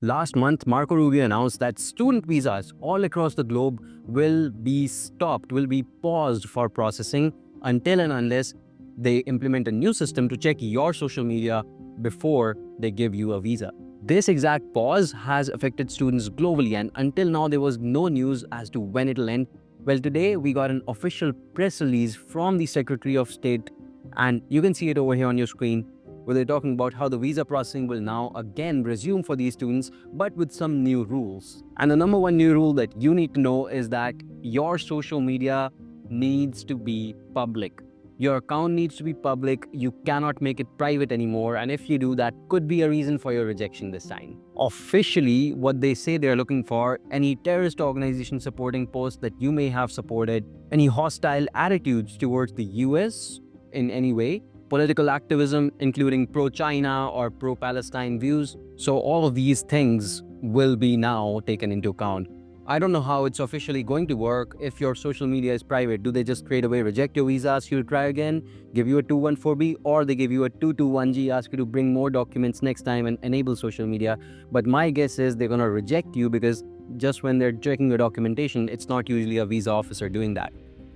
Last month, Marco Rubio announced that student visas all across the globe will be stopped, will be paused for processing until and unless they implement a new system to check your social media before they give you a visa. This exact pause has affected students globally, and until now, there was no news as to when it'll end. Well, today we got an official press release from the Secretary of State, and you can see it over here on your screen, where they're talking about how the visa processing will now again resume for these students, but with some new rules. And the number one new rule that you need to know is that your social media needs to be public. Your account needs to be public. You cannot make it private anymore. And if you do, that could be a reason for your rejection this time. Officially, what they say they're looking for: any terrorist organization supporting posts that you may have supported, any hostile attitudes towards the US in any way, political activism, including pro-China or pro-Palestine views. So all of these things will be now taken into account. I don't know how it's officially going to work. If your social media is private, do they just straight away reject your visa, ask you to try again, give you a 214B, or they give you a 221G, ask you to bring more documents next time and enable social media? But my guess is they're going to reject you, because just when they're checking your documentation, it's not usually a visa officer doing that.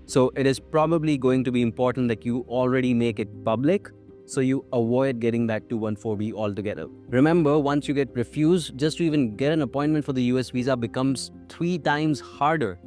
So it is probably going to be important that you already make it public, so you avoid getting that 214B altogether. Remember, once you get refused, just to even get an appointment for the US visa becomes 3 times harder.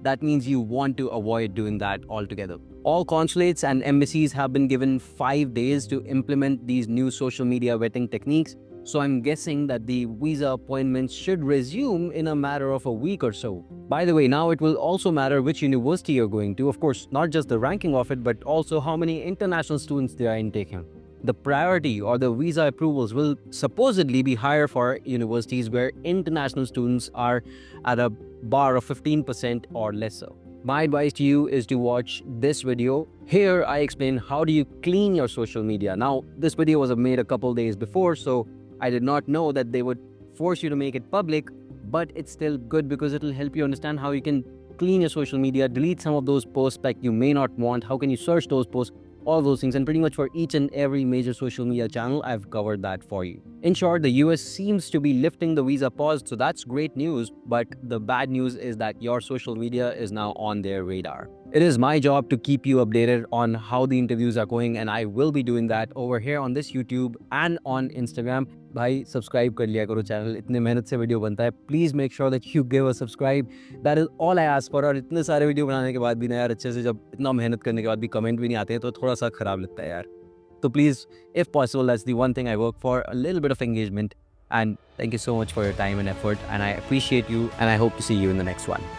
That means you want to avoid doing that altogether. All consulates and embassies have been given 5 days to implement these new social media vetting techniques. So I'm guessing that the visa appointments should resume in a matter of a week or so. By the way, now it will also matter which university you're going to. Of course, not just the ranking of it, but also how many international students they are intaking. The priority or the visa approvals will supposedly be higher for universities where international students are at a bar of 15% or lesser. My advice to you is to watch this video. Here I explain how do you clean your social media. Now, this video was made a couple days before, so I did not know that they would force you to make it public, but it's still good because it'll help you understand how you can clean your social media, delete some of those posts that you may not want, how can you search those posts, all those things. And pretty much for each and every major social media channel, I've covered that for you. In short, the US seems to be lifting the visa pause, so that's great news, but the bad news is that your social media is now on their radar. It is my job to keep you updated on how the interviews are going, and I will be doing that over here on this YouTube and on Instagram. भाई subscribe कर लिया करो channel, इतने मेहनत से video बनता है. Please make sure that you give a subscribe. That is all I ask for. और इतने सारे वीडियो बनाने के बाद भी ना यार, अच्छे से जब इतना मेहनत करने के बाद भी कमेंट भी नहीं आते हैं तो थोड़ा सा ख़राब लगता है यार. तो please, if possible, that's the one thing I work for, a little bit of engagement. And thank you so much for your time and effort, and I appreciate you, and I hope to see you in the next one.